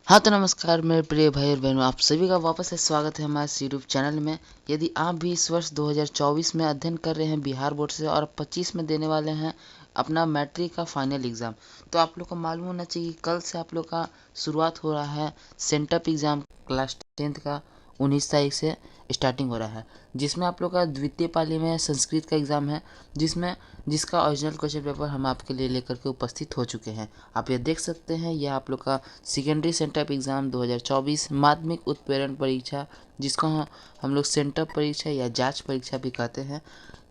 हाँ तो नमस्कार मेरे प्रिय भाई और बहनों, आप सभी का वापस से स्वागत है हमारे यूट्यूब चैनल में। यदि आप भी इस वर्ष 2024 में अध्ययन कर रहे हैं बिहार बोर्ड से और 25 में देने वाले हैं अपना मैट्रिक का फाइनल एग्ज़ाम, तो आप लोग को मालूम होना चाहिए कि कल से आप लोग का शुरुआत हो रहा है सेंटअप एग्ज़ाम क्लास 10th का। 19 तारीख से स्टार्टिंग हो रहा है, जिसमें आप लोग का द्वितीय पाली में संस्कृत का एग्ज़ाम है, जिसका ओरिजिनल क्वेश्चन पेपर हम आपके लिए लेकर के उपस्थित हो चुके हैं। आप ये देख सकते हैं, यह आप लोग का सेकेंडरी सेंटअप एग्ज़ाम 2024 माध्यमिक उत्प्रेरण परीक्षा, जिसको हम लोग सेंटअप परीक्षा या जांच परीक्षा भी कहते हैं,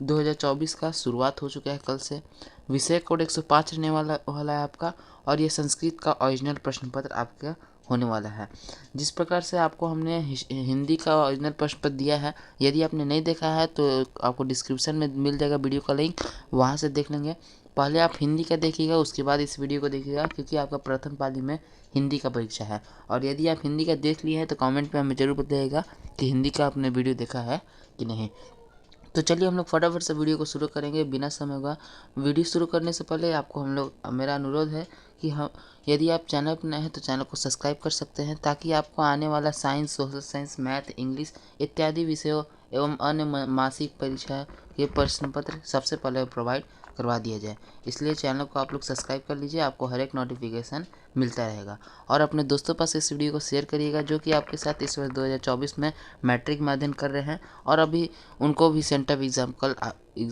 2024 का शुरुआत हो चुका है कल से। विषय कोड 105 रहने वाला है आपका, और ये संस्कृत का ओरिजिनल प्रश्न पत्र आपका होने वाला है। जिस प्रकार से आपको हमने हिंदी का ओरिजिनल प्रश्न पत्र दिया है, यदि आपने नहीं देखा है तो आपको डिस्क्रिप्शन में मिल जाएगा वीडियो का लिंक, वहाँ से देख लेंगे। पहले आप हिंदी का देखिएगा, उसके बाद इस वीडियो को देखिएगा, क्योंकि आपका प्रथम पाली में हिंदी का परीक्षा है। और यदि आप हिंदी का देख लिए हैं तो कमेंट में हमें ज़रूर बताइएगा कि हिंदी का आपने वीडियो देखा है कि नहीं। तो चलिए हम लोग फटाफट से वीडियो को शुरू करेंगे बिना समय हुआ। वीडियो शुरू करने से पहले आपको मेरा अनुरोध है कि हम यदि आप चैनल पर नए हैं तो चैनल को सब्सक्राइब कर सकते हैं, ताकि आपको आने वाला science, social science, math, English इत्यादि विषयों एवं अन्य मासिक परीक्षा के प्रश्न पत्र सबसे पहले प्रोवाइड करवा दिया जाए। इसलिए चैनल को आप लोग सब्सक्राइब कर लीजिए, आपको हर एक नोटिफिकेशन मिलता रहेगा। और अपने दोस्तों पास इस वीडियो को शेयर करिएगा, जो कि आपके साथ इस वर्ष 2024 में मैट्रिक में अध्ययन कर रहे हैं और अभी उनको भी सेंटअप एग्ज़ाम कल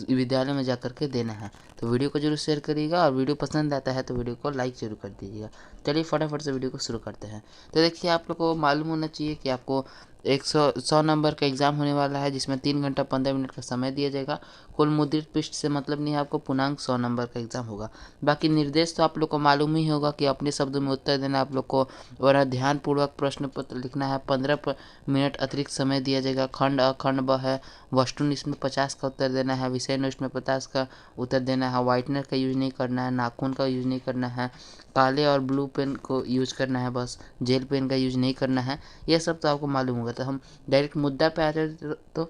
विद्यालय में जा कर के देना है। तो वीडियो को जरूर शेयर करिएगा, और वीडियो पसंद आता है तो वीडियो को लाइक जरूर कर दीजिएगा। चलिए फटाफट से वीडियो को शुरू करते हैं। तो देखिए, आप लोग को मालूम होना चाहिए कि आपको 100 नंबर का एग्ज़ाम होने वाला है, जिसमें 3 घंटा 15 मिनट का समय दिया जाएगा। कुल मुद्रित पृष्ठ से मतलब नहीं है, आपको पूर्णांक 100 नंबर का एग्ज़ाम होगा। बाकी निर्देश तो आप लोग को मालूम ही होगा कि अपने शब्दों में उत्तर देना आप लोग को, और ध्यानपूर्वक प्रश्न पत्र लिखना है। 15 मिनट अतिरिक्त समय दिया जाएगा। खंड अखंड ब है। वस्तुनिष्ठ में 50 का उत्तर देना है। विषयनिष्ठ में 50 का उत्तर देना है। व्हाइटनर का यूज नहीं करना है। नाखून का यूज नहीं करना है। काले और ब्लू पेन को यूज करना है, बस जेल पेन का यूज नहीं करना है। यह सब तो आपको मालूम होगा। तो हम डायरेक्ट मुद्दा पे आ रहे हैं।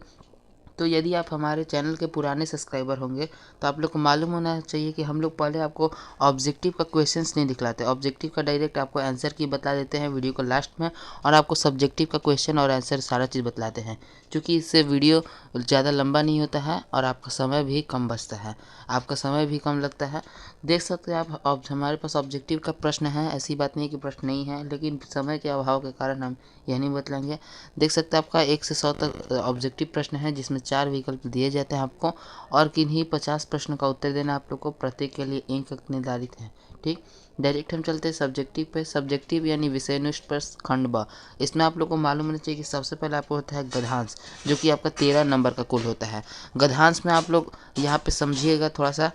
तो यदि आप हमारे चैनल के पुराने सब्सक्राइबर होंगे तो आप लोग को मालूम होना चाहिए कि हम लोग पहले आपको ऑब्जेक्टिव का क्वेश्चंस नहीं दिखलाते। ऑब्जेक्टिव का डायरेक्ट आपको आंसर की बता देते हैं वीडियो को लास्ट में, और आपको सब्जेक्टिव का क्वेश्चन और आंसर सारा चीज़ बतलाते हैं, क्योंकि इससे वीडियो ज़्यादा लंबा नहीं होता है और आपका समय भी कम बचता है, आपका समय भी कम लगता है। देख सकते हैं आप, अब हमारे पास ऑब्जेक्टिव का प्रश्न है, ऐसी बात नहीं कि प्रश्न नहीं है, लेकिन समय के अभाव के कारण हम यह नहीं बतलाएंगे। देख सकते हैं आपका 1 से 100 तक ऑब्जेक्टिव प्रश्न है, जिसमें 4 विकल्प दिए जाते हैं आपको, और किन्हीं 50 प्रश्नों का उत्तर देना आप लोग को। प्रत्येक के लिए 1 अंक निर्धारित है। ठीक, डायरेक्ट हम चलते हैं सब्जेक्टिव पे। सब्जेक्टिव यानी विषयनिष्ठ प्रश्न खंड ब। इसमें आप लोग को मालूम होना चाहिए कि सबसे पहले आपको होता है गद्यांश, जो कि आपका 13 नंबर का कुल होता है। गद्यांश में आप लोग यहाँ पे समझिएगा थोड़ा सा।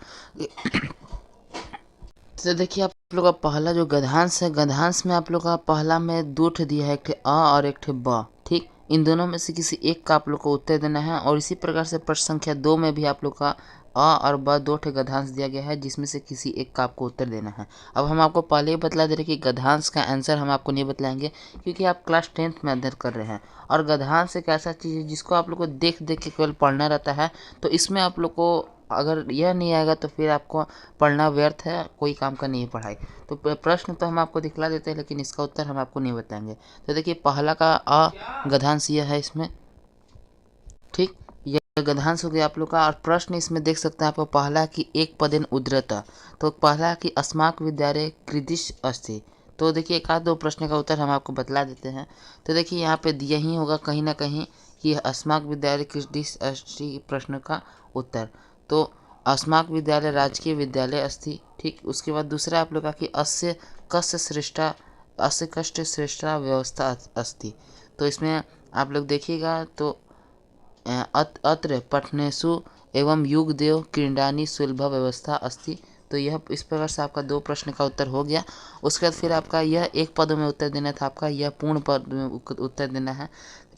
तो देखिए, आप लोग का पहला जो गद्यांश है, गद्यांश में आप लोग का पहला में 2 ठे दिया है, एक ठे अ और एक ठे ब। ठीक, इन दोनों में से किसी एक का आप लोग को उत्तर देना है। और इसी प्रकार से प्रश्न संख्या 2 में भी आप लोग का अ और ब 2 ठे गद्यांश दिया गया है, जिसमें से किसी एक का आपको उत्तर देना है। अब हम आपको पहले ही बतला दे रहे हैं कि गद्यांश का आंसर हम आपको नहीं बतलाएंगे, क्योंकि आप क्लास 10th में अध्ययन कर रहे हैं। और गद्यांश एक ऐसा चीज़ है जिसको आप लोग को देख देख के केवल पढ़ना रहता है। तो इसमें आप लोग को अगर यह नहीं आएगा तो फिर आपको पढ़ना व्यर्थ है, कोई काम का नहीं है पढ़ाई। तो प्रश्न तो हम आपको दिखला देते हैं, लेकिन इसका उत्तर हम आपको नहीं बताएंगे। तो देखिए, पहला का अ गद्यांश यह है इसमें। ठीक, यह गद्यांश हो गया आप लोग का। और प्रश्न इसमें देख सकते हैं आपको, पहला कि एक पदेन उद्धृत। तो पहला कि अस्माक विद्यालय कृदिश अस्ति। तो देखिए, एक आध दो प्रश्न का उत्तर हम आपको बतला देते हैं। तो देखिए, यहाँ पे दिया ही होगा कहीं ना कहीं कि अस्माक विद्यालय कृदिश अस्ति प्रश्न का उत्तर। तो अस्माक विद्यालय राजकीय विद्यालय अस्ति। ठीक, उसके बाद दूसरा आप लोग का कि अस्य कस्य श्रेष्ठा, अस्य कष्ट श्रेष्ठा व्यवस्था अस्ति। तो इसमें आप लोग देखिएगा तो अत्र पठनेषु एवं युगदेव क्रीडानी सुलभ व्यवस्था अस्ति। तो यह इस प्रकार से आपका 2 प्रश्न का उत्तर हो गया। उसके बाद फिर आपका यह एक पद में उत्तर देना था, आपका यह पूर्ण पद में उत्तर देना है।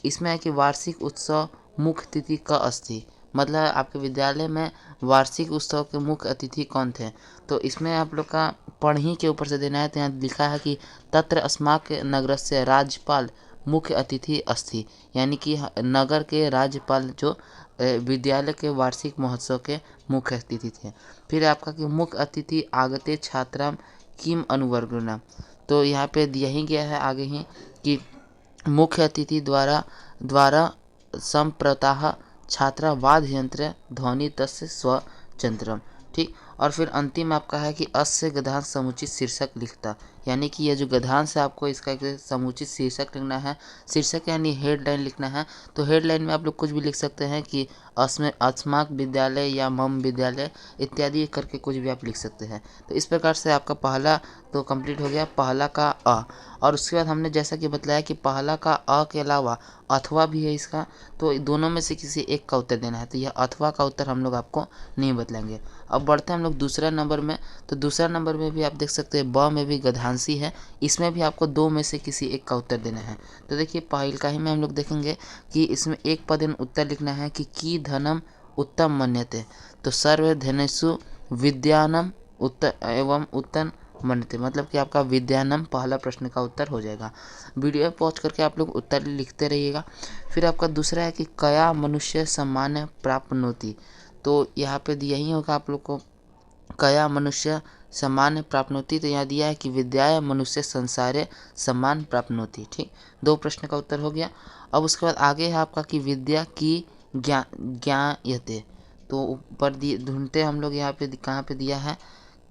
इसमें है कि वार्षिक उत्सव मुख्य अतिथि क अस्ति, मतलब आपके विद्यालय में वार्षिक उत्सव के मुख्य अतिथि कौन थे। तो इसमें आप लोग का पढ़ही के ऊपर से देना है। तो यहाँ लिखा है कि तत्र अस्माक नगरस्य राज्यपाल मुख्य अतिथि अस्ति, यानी कि नगर के राज्यपाल जो विद्यालय के वार्षिक महोत्सव के मुख्य अतिथि थे। फिर आपका कि मुख्य अतिथि आगते छात्राम किम अनुवर्गुणा। तो यहाँ पे दिया ही गया है आगे ही कि मुख्य अतिथि द्वारा संप्रताः छात्रा वाद्य यंत्र ध्वनि तस्य स्वतंत्रम। ठीक। और फिर अंतिम आपका है कि अस्य गद्यांश समुचित शीर्षक लिखता, यानी कि ये जो गद्यांश है आपको इसका एक समुचित शीर्षक लिखना है। शीर्षक यानी हेडलाइन लिखना है। तो हेडलाइन में आप लोग कुछ भी लिख सकते हैं कि अस्माक विद्यालय या मम विद्यालय इत्यादि करके कुछ भी आप लिख सकते हैं। तो इस प्रकार से आपका पहला तो कंप्लीट हो गया, पहला का अ। और उसके बाद हमने जैसा कि बताया कि पहला का अ के अलावा अथवा भी है इसका, तो दोनों में से किसी एक का उत्तर देना है। तो यह अथवा का उत्तर हम लोग आपको नहीं बतलाएंगे। अब बढ़ते हैं हम लोग दूसरा नंबर में। तो दूसरा नंबर में भी आप देख सकते हैं ब में भी गद्यांशी है, इसमें भी आपको दो में से किसी एक का उत्तर देना है। तो देखिए पहल का ही में हम लोग देखेंगे कि इसमें एक पदेन उत्तर लिखना है कि की धनम उत्तम मन्यते। तो सर्व धनेषु विद्यानम उत्तर एवं उत्तम मन्यते, मतलब कि आपका विद्यानम पहला प्रश्न का उत्तर हो जाएगा। वीडियो पॉज करके आप लोग उत्तर लिखते रहिएगा। फिर आपका दूसरा है कि कया मनुष्य सम्मान प्राप्नोति। तो यहाँ पे यही होगा आप लोग को, कया मनुष्य सम्मान प्राप्नोति। तो यहाँ दिया है कि विद्याय मनुष्य संसारे सम्मान प्राप्नोति। ठीक, दो प्रश्न का उत्तर हो गया। अब उसके बाद आगे है आपका कि विद्या की ज्ञायते। तो ऊपर ढूंढते हम लोग यहाँ पे कहाँ पे दिया है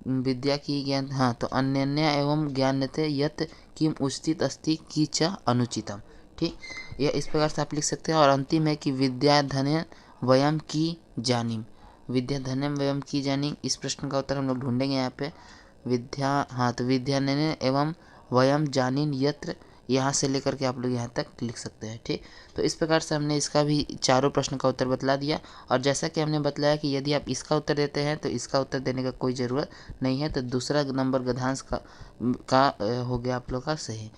विद्या की ज्ञान, हाँ, तो अन्य एवं ज्ञानते यत किम उचित अस्ति की च अनुचितम। ठीक, यह इस प्रकार से आप लिख सकते हैं। और अंतिम है कि विद्या धन्य वयम की जानिम। विद्या धन्यम वयम की जानी, इस प्रश्न का उत्तर हम लोग ढूंढेंगे यहाँ पे। विद्या, हाँ, तो विद्या धन्य एवं वयम जानिन यत्र, यहाँ से लेकर के आप लोग यहाँ तक लिख सकते हैं। ठीक, तो इस प्रकार से हमने इसका भी चारों प्रश्न का उत्तर बतला दिया। और जैसा कि हमने बतलाया कि यदि आप इसका उत्तर देते हैं तो इसका उत्तर देने का कोई ज़रूरत नहीं है। तो दूसरा नंबर गद्यांश का हो गया आप लोग का सही।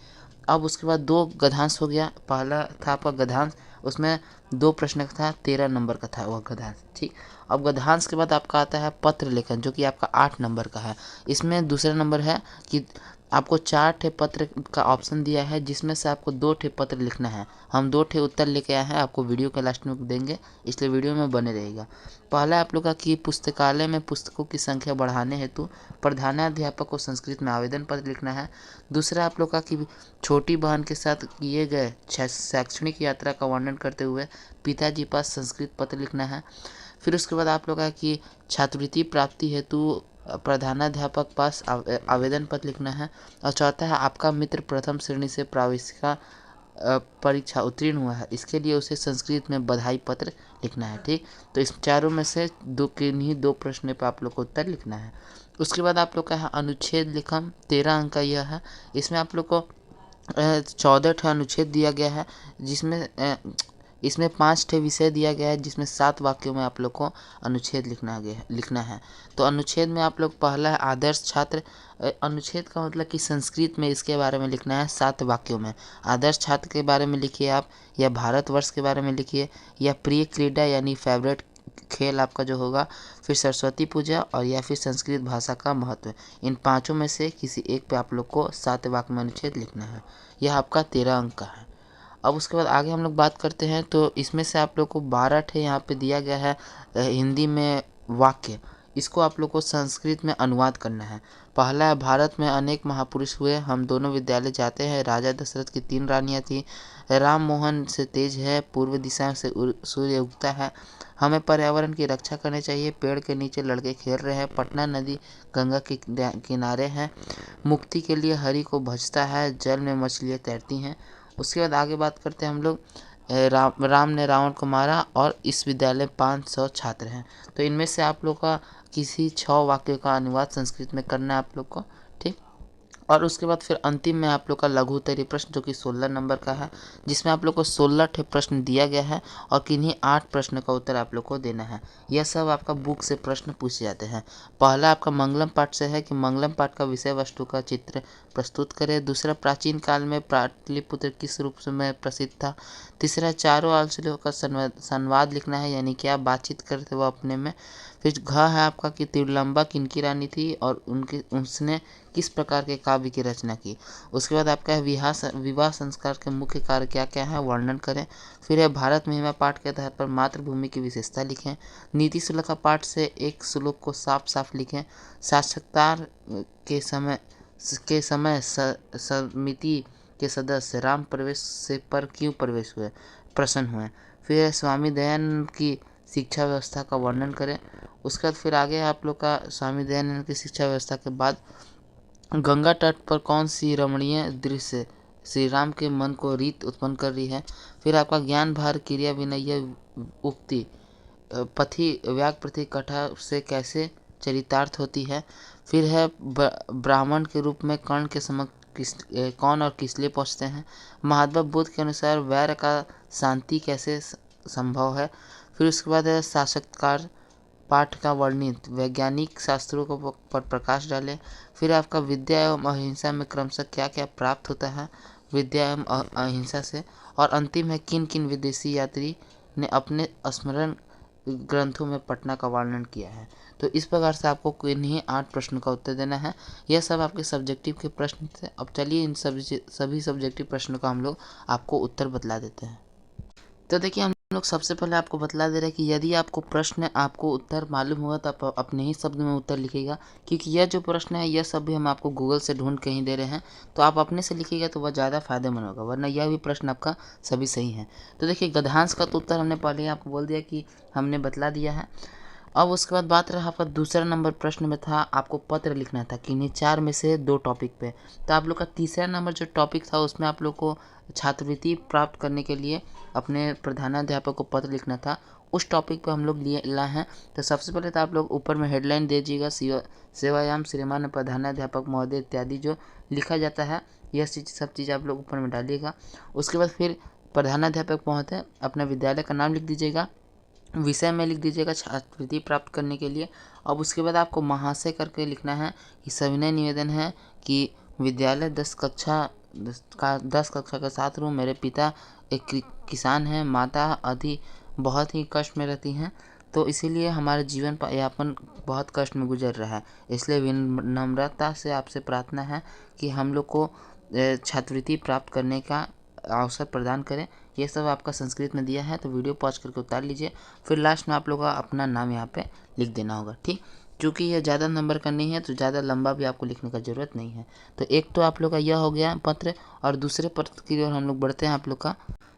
अब उसके बाद दो गद्यांश हो गया। पहला था आपका गद्यांश, उसमें दो प्रश्न का था, 13 नंबर का था वह गद्यांश। ठीक, अब गद्यांश के बाद आपका आता है पत्र लेखन, जो कि आपका 8 नंबर का है। इसमें दूसरा नंबर है कि आपको 4 ठे पत्र का ऑप्शन दिया है, जिसमें से आपको 2 ठे पत्र लिखना है। हम 2 ठे उत्तर लेके आए हैं, आपको वीडियो के लास्ट में देंगे, इसलिए वीडियो में बने रहेगा। पहला आप लोग का कि पुस्तकालय में पुस्तकों की संख्या बढ़ाने हेतु प्रधानाध्यापक को संस्कृत में आवेदन पत्र लिखना है। दूसरा आप लोग का कि छोटी बहन के साथ किए गए शैक्षणिक यात्रा का वर्णन करते हुए पिताजी पास संस्कृत पत्र लिखना है। फिर उसके बाद आप लोग का कि छात्रवृत्ति प्राप्ति हेतु प्रधानाध्यापक पास आवेदन पत्र लिखना है। और चौथा है आपका मित्र प्रथम श्रेणी से प्रवेशिका परीक्षा उत्तीर्ण हुआ है, इसके लिए उसे संस्कृत में बधाई पत्र लिखना है। ठीक, तो इस चारों में से किन्हीं दो प्रश्न पर आप लोग को उत्तर लिखना है। उसके बाद आप लोग का है अनुच्छेद लेखन, 13 अंक का यह है। इसमें आप लोग को 14 ठे अनुच्छेद दिया गया है, जिसमें इसमें 5 ठे विषय दिया गया है, जिसमें 7 वाक्यों में आप लोग को अनुच्छेद लिखना है। तो अनुच्छेद में आप लोग पहला है आदर्श छात्र। अनुच्छेद का मतलब कि संस्कृत में इसके बारे में लिखना है 7 वाक्यों में। आदर्श छात्र के बारे में लिखिए आप, या भारतवर्ष के बारे में लिखिए, या प्रिय क्रीड़ा यानी फेवरेट खेल आपका जो होगा, फिर सरस्वती पूजा, और या फिर संस्कृत भाषा का महत्व। इन पांचों में से किसी एक पे आप लोग को 7 वाक्य में अनुच्छेद लिखना है। यह आपका 13 अंक का है। अब उसके बाद आगे हम लोग बात करते हैं, तो इसमें से आप लोग को 12 ठे यहाँ पे दिया गया है हिंदी में वाक्य। इसको आप लोग को संस्कृत में अनुवाद करना है। पहला है भारत में अनेक महापुरुष हुए, हम दोनों विद्यालय जाते हैं, राजा दशरथ की 3 रानियाँ थी, राम मोहन से तेज है, पूर्व दिशा से सूर्य उगता है, हमें पर्यावरण की रक्षा करनी चाहिए, पेड़ के नीचे लड़के खेल रहे हैं, पटना नदी गंगा के किनारे हैं, मुक्ति के लिए हरि को भजता है, जल में मछलियाँ तैरती हैं। उसके बाद आगे बात करते हैं हम लोग राम ने रावण को मारा, और इस विद्यालय 500 छात्र हैं। तो इनमें से आप लोग का किसी 6 वाक्यों का अनुवाद संस्कृत में करना है आप लोग को। ठीक, और उसके बाद फिर अंतिम में आप लोग का लघु उत्तरीय प्रश्न, जो कि 16 नंबर का है, जिसमें आप लोग को 16 ठे प्रश्न दिया गया है, और किन्हीं 8 प्रश्न का उत्तर आप लोग को देना है। यह सब आपका बुक से प्रश्न पूछे जाते हैं। पहला आपका मंगलम पाठ से है कि मंगलम पाठ का विषय वस्तु का चित्र प्रस्तुत करें। दूसरा प्राचीन काल में पाटलिपुत्र किस रूप में प्रसिद्ध था। तीसरा चारों अंशों का संवाद लिखना है, यानी कि आप बातचीत करते हो अपने में। फिर घ है आपका कि तिरुलंबा किनकी रानी थी, और उसने किस प्रकार के काव्य की रचना की। उसके बाद आपका है विवाह संस्कार के मुख्य कार्य क्या क्या है, वर्णन करें। फिर है भारत महिमा पाठ के आधार पर मातृभूमि की विशेषता लिखें। नीति श्लोका पाठ से एक श्लोक को साफ साफ लिखें। साक्षात्कार के समय के समय समिति के सदस्य राम प्रवेश से पर क्यों प्रवेश हुए, प्रसन्न हुए। फिर स्वामी दयानंद की शिक्षा व्यवस्था का वर्णन करें। उसके बाद फिर आगे आप लोग का स्वामी दयानंद की शिक्षा व्यवस्था के बाद गंगा तट पर कौन सी रमणीय दृश्य श्री राम के मन को रीत उत्पन्न कर रही है। फिर आपका ज्ञान भार क्रिया विनय उक्ति पथि व्याग प्रति कथा से कैसे चरितार्थ होती है। फिर है ब्राह्मण के रूप में कर्ण के समक्ष कौन और किस लिए पहुँचते हैं। महात्मा बुद्ध के अनुसार वैर का शांति कैसे संभव है। फिर उसके बाद है साक्षात्कार पाठ का वर्णित वैज्ञानिक शास्त्रों को पर प्रकाश डालें। फिर आपका विद्या एवं अहिंसा में क्रमशः क्या क्या प्राप्त होता है विद्या एवं अहिंसा से। और अंतिम है किन किन विदेशी यात्री ने अपने स्मरण ग्रंथों में पटना का वर्णन किया है। तो इस प्रकार से आपको इन्हीं 8 प्रश्नों का उत्तर देना है। यह सब आपके सब्जेक्टिव के प्रश्न थे। अब चलिए इन सभी सब्जेक्टिव प्रश्नों का हम लोग आपको उत्तर बतला देते हैं। तो देखिए हम लोग सबसे पहले आपको बतला दे रहे हैं कि यदि आपको प्रश्न आपको उत्तर मालूम हुआ तो आप अपने ही शब्द में उत्तर लिखिएगा, क्योंकि यह जो प्रश्न है यह सब भी हम आपको गूगल से ढूंढ के ही दे रहे हैं। तो आप अपने से लिखिएगा तो वह ज़्यादा फायदेमंद होगा, वरना यह भी प्रश्न आपका सभी सही है। तो देखिए गद्यांश का तो उत्तर हमने पहले ही आपको बोल दिया कि हमने बतला दिया है। अब उसके बाद बात रहा आपका दूसरा नंबर प्रश्न में था आपको पत्र लिखना था किन्हीं 4 में से 2 टॉपिक पे। तो आप लोग का तीसरा नंबर जो टॉपिक था उसमें आप लोग को छात्रवृत्ति प्राप्त करने के लिए अपने प्रधानाध्यापक को पत्र लिखना था। उस टॉपिक पे हम लोग लाए हैं। तो सबसे पहले तो आप लोग ऊपर में हेडलाइन दे दीजिएगा सेवायाम श्रीमान प्रधानाध्यापक महोदय इत्यादि जो लिखा जाता है यह सब चीज़ आप लोग ऊपर में डालिएगा। उसके बाद फिर प्रधानाध्यापक महोदय अपना विद्यालय का नाम लिख दीजिएगा, विषय में लिख दीजिएगा छात्रवृत्ति प्राप्त करने के लिए। अब उसके बाद आपको महाशय करके लिखना है कि सविनय निवेदन है कि विद्यालय 10 कक्षा का छात्र हूँ। मेरे पिता एक किसान हैं, माता आदि बहुत ही कष्ट में रहती हैं, तो इसीलिए हमारा जीवन यापन बहुत कष्ट में गुजर रहा है। इसलिए विनम्रता से आपसे प्रार्थना है कि हम लोग को छात्रवृत्ति प्राप्त करने का अवसर प्रदान करें। ये सब आपका संस्कृत में दिया है, तो वीडियो पॉज करके उतार लीजिए। फिर लास्ट में आप लोगों का अपना नाम यहाँ पे लिख देना होगा, ठीक। क्योंकि ये ज़्यादा नंबर का नहीं है तो ज़्यादा लंबा भी आपको लिखने का ज़रूरत नहीं है। तो एक तो आप लोग का यह हो गया पत्र, और दूसरे पत्र की ओर हम लोग बढ़ते हैं। आप लोग का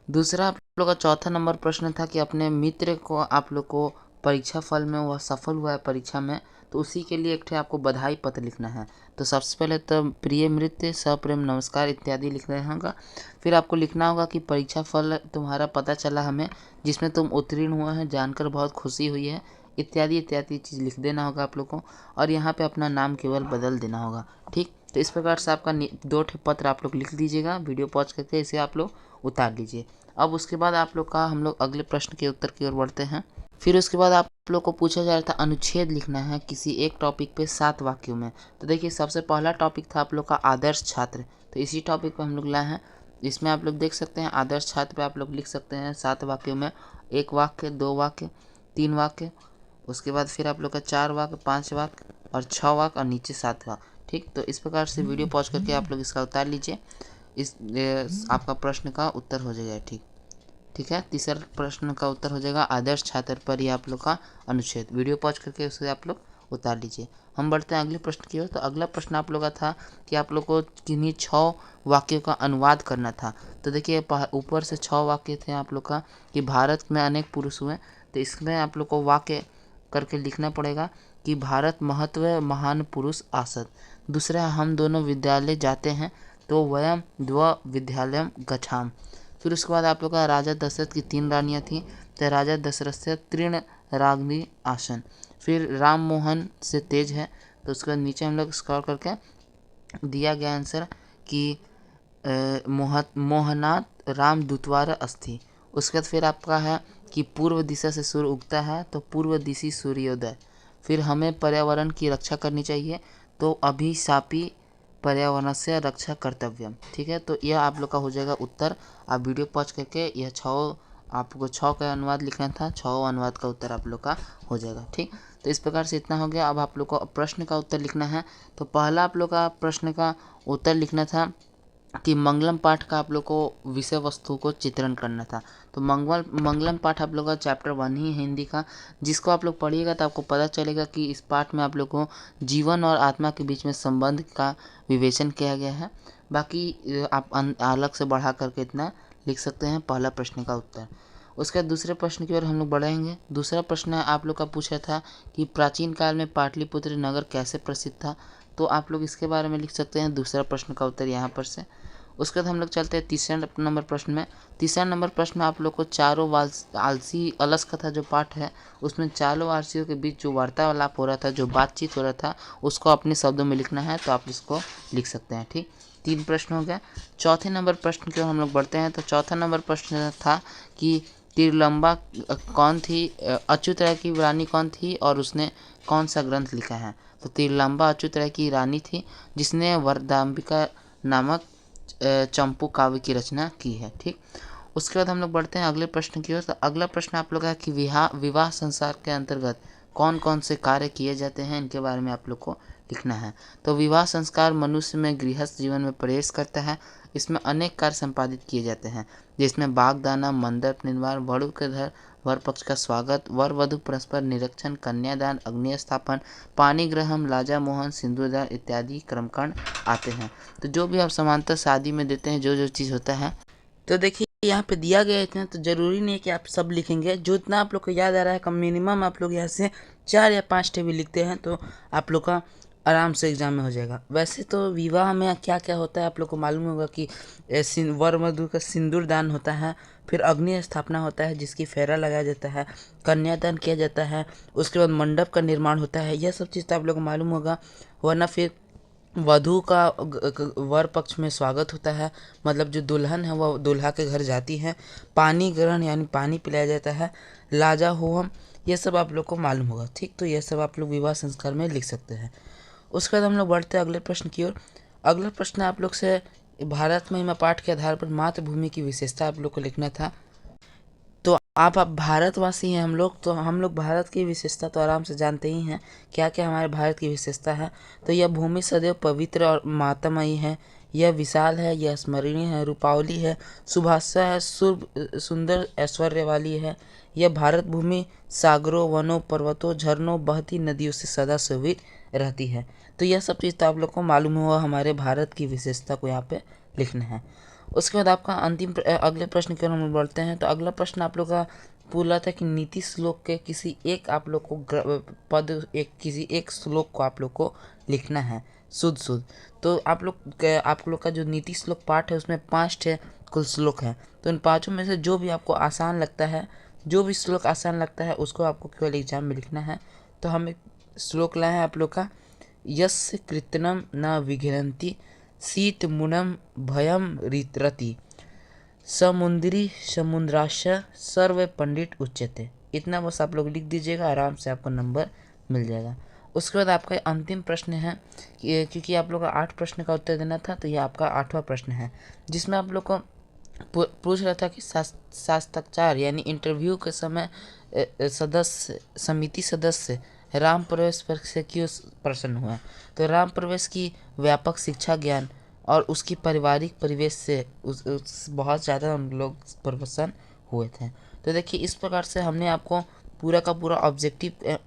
दूसरा आप लोग का चौथा नंबर प्रश्न था कि अपने मित्र को आप लोग को परीक्षा फल में वह सफल हुआ है परीक्षा में, तो उसी के लिए एक आपको बधाई पत्र लिखना है। तो सबसे पहले तो प्रिय मित्र सप्रेम नमस्कार इत्यादि लिखना होगा। फिर आपको लिखना होगा कि परीक्षा फल तुम्हारा पता चला हमें, जिसमें तुम उत्तीर्ण हुआ है, जानकर बहुत खुशी हुई है, इत्यादि इत्यादि चीज़ लिख देना होगा आप लोग को। और यहाँ पे अपना नाम केवल बदल देना होगा, ठीक। तो इस प्रकार से आपका 2 पत्र आप लोग लिख दीजिएगा। वीडियो पॉज करके इसे आप लोग उतार लीजिए। अब उसके बाद आप लोग का हम लोग अगले प्रश्न के उत्तर की ओर बढ़ते हैं। फिर उसके बाद आप लोग को पूछा जा रहा था अनुच्छेद लिखना है किसी एक टॉपिक पे 7 वाक्यों में। तो देखिए सबसे पहला टॉपिक था आप लोग का आदर्श छात्र, तो इसी टॉपिक पे हम लोग लाए हैं। इसमें आप लोग देख सकते हैं आदर्श छात्र पे आप लोग लिख सकते हैं 7 वाक्यों में 1 वाक्य, 2 वाक्य, 3 वाक्य, उसके बाद फिर आप लोग का 4 वाक्य, 5 वाक्य और 6 वाक्य और नीचे 7 वाक्य, ठीक। तो इस प्रकार से वीडियो पॉज करके आप लोग इसका उतार लीजिए। आपका प्रश्न का उत्तर हो जाएगा, ठीक है। तीसरा प्रश्न का उत्तर हो जाएगा आदर्श छात्र पर ही आप लोग का अनुच्छेद। वीडियो पॉज करके उसे आप लोग उतार लीजिए। हम बढ़ते हैं अगले प्रश्न की ओर। तो अगला प्रश्न आप लोग का था कि आप लोग को किन्हीं 6 वाक्यों का अनुवाद करना था। तो देखिए ऊपर से 6 वाक्य थे आप लोग का कि भारत में अनेक पुरुष हुए, तो इसमें आप लोग को वाक्य करके लिखना पड़ेगा कि भारत महत्व महान पुरुष आसत। दूसरा हम दोनों विद्यालय जाते हैं, तो वयम द्व विद्यालयम गच्छाम। फिर उसके बाद आप लोग का राजा दशरथ की 3 रानियाँ थीं, तो राजा दशरथ से तृण रागनी आसन। फिर राम मोहन से तेज है, तो उसके बाद नीचे हम लोग स्क्रॉल करके दिया गया आंसर कि मोहनात राम दूतवार अस्थि। उसके बाद फिर आपका है कि पूर्व दिशा से सूर्य उगता है, तो पूर्व दिशी सूर्योदय। फिर हमें पर्यावरण की रक्षा करनी चाहिए, तो अभिशापी पर्यावरण से रक्षा कर्तव्यम, ठीक है। तो यह आप लोग का हो जाएगा उत्तर। आप वीडियो पॉज करके यह 6 आपको 6 का अनुवाद लिखना था, 6 अनुवाद का उत्तर आप लोग का हो जाएगा, ठीक। तो इस प्रकार से इतना हो गया। अब आप लोग को प्रश्न का उत्तर लिखना है। तो पहला आप लोग का प्रश्न का उत्तर लिखना था कि मंगलम पाठ का आप लोग को विषय वस्तु को चित्रण करना था। तो मंगलम पाठ आप लोग का चैप्टर 1 ही है हिंदी का, जिसको आप लोग पढ़िएगा तो आपको पता चलेगा कि इस पाठ में आप लोग को जीवन और आत्मा के बीच में संबंध का विवेचन किया गया है। बाकी आप अलग से बढ़ा करके इतना लिख सकते हैं पहला प्रश्न का उत्तर। उसके बाद दूसरे प्रश्न की ओर हम लोग बढ़ेंगे। दूसरा प्रश्न आप लोग का पूछा था कि प्राचीन काल में पाटलिपुत्र नगर कैसे प्रसिद्ध था। तो आप लोग इसके बारे में लिख सकते हैं दूसरा प्रश्न का उत्तर यहाँ पर से। उसके बाद हम लोग चलते हैं तीसरे नंबर प्रश्न में। तीसरा नंबर प्रश्न में आप लोग को चारों आलसी अलस कथा जो पाठ है उसमें चारों आलसियों के बीच जो वार्तालाप हो रहा था, जो बातचीत हो रहा था, उसको अपने शब्दों में लिखना है। तो आप इसको लिख सकते हैं। ठीक, 3 प्रश्न हो गया। चौथे नंबर प्रश्न की ओर हम लोग बढ़ते हैं। तो चौथा नंबर प्रश्न था कि तिरलंबा कौन थी, अच्युत राय की रानी कौन थी और उसने कौन सा ग्रंथ लिखा है। तो तिरलंबा अच्युत राय की रानी थी जिसने वरदाम्बिका नामक चंपू काव्य की रचना की है। ठीक, उसके बाद हम लोग बढ़ते हैं अगले प्रश्न की ओर। तो अगला प्रश्न आप लोग का है कि विवाह संसार के अंतर्गत कौन कौन से कार्य किए जाते हैं, इनके बारे में आप लोग को लिखना है। तो विवाह संस्कार मनुष्य में गृहस्थ जीवन में प्रवेश करता है। इसमें अनेक कार्य संपादित किए जाते हैं, जिसमें बागदाना, मंडप निर्माण, वधू के घर, वर पक्ष का स्वागत, वर वधु परस्पर निरीक्षण, कन्यादान, अग्नि स्थापन, पानी ग्रहण, लाजा मोहन, सिंदूरदान इत्यादि क्रमकांड आते हैं। तो जो भी आप समानता शादी में देते हैं, जो जो चीज़ होता है, तो देखिए यहाँ पे दिया गया इतना, तो ज़रूरी नहीं है कि आप सब लिखेंगे। जो इतना आप लोग को याद आ रहा है कम मिनिमम आप लोग यहाँ से 4 या 5 टेबल लिखते हैं तो आप लोग का आराम से एग्जाम में हो जाएगा। वैसे तो विवाह में क्या क्या होता है आप लोग को मालूम होगा कि वर वधू का सिंदूर दान होता है, फिर अग्नि स्थापना होता है जिसकी फेरा लगाया जाता है, कन्यादान किया जाता है, उसके बाद मंडप का निर्माण होता है। यह सब चीज़ तो आप लोग को मालूम होगा। वरना फिर वधू का वर पक्ष में स्वागत होता है, मतलब जो दुल्हन है वह दूल्हा के घर जाती है। पानी ग्रहण यानी पानी पिलाया जाता है। लाजा होम, ये सब आप लोग को मालूम होगा। ठीक, तो यह सब आप लोग विवाह संस्कार में लिख सकते हैं। उसके बाद हम लोग बढ़ते हैं अगले प्रश्न की ओर। अगला प्रश्न आप लोग से भारत महिमा पाठ के आधार पर मातृभूमि की विशेषता आप लोग को लिखना था। तो आप भारतवासी हैं हम लोग, तो हम लोग भारत की विशेषता तो आराम से जानते ही हैं। क्या क्या हमारे भारत की विशेषता है। तो यह भूमि सदैव पवित्र और मातामयी है, यह विशाल है, यह स्मरणीय है, रूपावली है, सुभाषा है, सुंदर ऐश्वर्य वाली है। यह भारत भूमि सागरों, वनों, पर्वतों, झरनों, बहती नदियों से सदा सुरभित रहती है। तो यह सब चीज़ तो आप लोग को मालूम हुआ, हमारे भारत की विशेषता को यहाँ पे लिखना है। उसके बाद आपका अंतिम अगले प्रश्न की ओर हम बढ़ते हैं। तो अगला प्रश्न आप लोग का बोला था कि नीति श्लोक के किसी एक आप लोग को किसी एक श्लोक को आप लोग को लिखना है शुद्ध। तो आप लोग का जो नीति श्लोक पाठ है उसमें 5 कुल श्लोक हैं। तो इन 5 में से जो भी आपको आसान लगता है, जो भी श्लोक आसान लगता है उसको आपको केवल एग्जाम में लिखना है। तो हम एक श्लोक लाए हैं आप लोग का, यस्य कृतनम न विघ्नन्ति शीतमुनम भयम रति समुद्री समुद्राश सर्व पंडित उच्यते। इतना बस आप लोग लिख दीजिएगा, आराम से आपको नंबर मिल जाएगा। उसके बाद आपका अंतिम प्रश्न है क्योंकि आप लोग का 8 प्रश्न का उत्तर देना था, तो ये आपका 8वां प्रश्न है, जिसमें आप लोग को पूछ रहा था कि साक्षात्कार यानी इंटरव्यू के समय समिति सदस्य राम प्रवेश पर से क्यों प्रसन्न हुआ। तो राम प्रवेश की व्यापक शिक्षा ज्ञान और उसकी पारिवारिक परिवेश से बहुत ज़्यादा उन लोग प्रसन्न हुए थे। तो देखिए इस प्रकार से हमने आपको पूरा का पूरा ऑब्जेक्टिव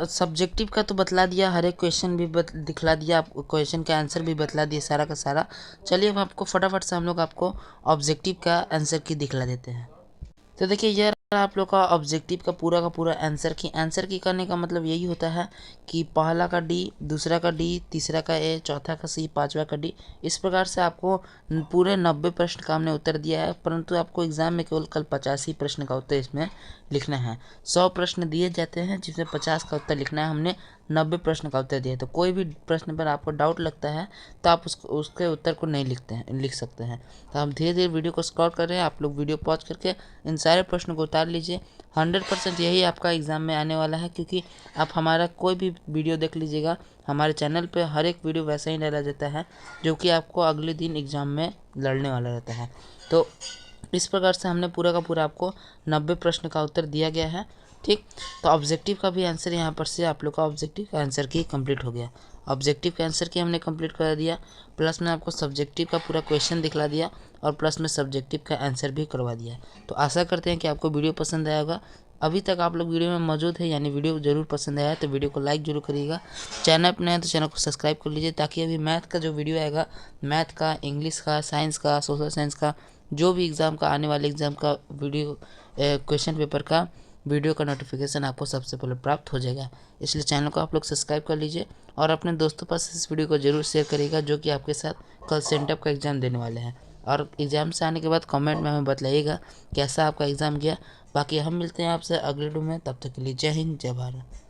सब्जेक्टिव का तो बतला दिया, हर एक क्वेश्चन भी दिखला दिया, आपको क्वेश्चन का आंसर भी बतला दिया सारा का सारा। चलिए अब आपको फटाफट से हम लोग आपको ऑब्जेक्टिव का आंसर की दिखला देते हैं। तो देखिए यह आप लोग का ऑब्जेक्टिव का पूरा आंसर की करने का मतलब यही होता है कि पहला का डी, दूसरा का डी, तीसरा का ए, चौथा का सी, पांचवा का डी। इस प्रकार से आपको पूरे 90 प्रश्न का हमने उत्तर दिया है, परंतु आपको एग्जाम में केवल कल 85 प्रश्न का उत्तर इसमें लिखना है। 100 प्रश्न दिए जाते हैं जिसमें 50 का उत्तर लिखना है। हमने 90 प्रश्न का उत्तर दिया। तो कोई भी प्रश्न पर आपको डाउट लगता है तो आप उसके उत्तर को नहीं लिख सकते हैं। तो हम धीरे धीरे वीडियो को स्क्रॉल कर रहे हैं, आप लोग वीडियो पॉज करके इन सारे प्रश्नों को उतार लीजिए। 100% यही आपका एग्ज़ाम में आने वाला है, क्योंकि आप हमारा कोई भी वीडियो देख लीजिएगा, हमारे चैनल पे हर एक वीडियो वैसा ही डाला जाता है जो कि आपको अगले दिन एग्ज़ाम में लड़ने वाला रहता है। तो इस प्रकार से हमने पूरा का पूरा आपको 90 प्रश्न का उत्तर दिया गया है। ठीक, तो ऑब्जेक्टिव का भी आंसर यहाँ पर से आप लोग का ऑब्जेक्टिव का आंसर की कंप्लीट हो गया। ऑब्जेक्टिव के आंसर की हमने कंप्लीट करा दिया, प्लस में आपको सब्जेक्टिव का पूरा क्वेश्चन दिखला दिया और प्लस में सब्जेक्टिव का आंसर भी करवा दिया। तो आशा करते हैं कि आपको वीडियो पसंद आया होगा। अभी तक आप लोग वीडियो में मौजूद है यानी वीडियो जरूर पसंद आया है तो वीडियो को लाइक जरूर करिएगा। चैनल पर नए हैं तो चैनल को सब्सक्राइब कर लीजिए ताकि अभी मैथ का जो वीडियो आएगा, मैथ का, इंग्लिश का, साइंस का, सोशल साइंस का, जो भी एग्ज़ाम का आने वाले एग्ज़ाम का वीडियो क्वेश्चन पेपर का वीडियो का नोटिफिकेशन आपको सबसे पहले प्राप्त हो जाएगा। इसलिए चैनल को आप लोग सब्सक्राइब कर लीजिए और अपने दोस्तों पास इस वीडियो को जरूर शेयर करिएगा जो कि आपके साथ कल सेंटअप का एग्ज़ाम देने वाले हैं। और एग्ज़ाम से आने के बाद कमेंट में हमें बताइएगा कैसा आपका एग्ज़ाम गया। बाकी हम मिलते हैं आपसे अगले वीडियो में, तब तक के लिए जय हिंद, जय भारत।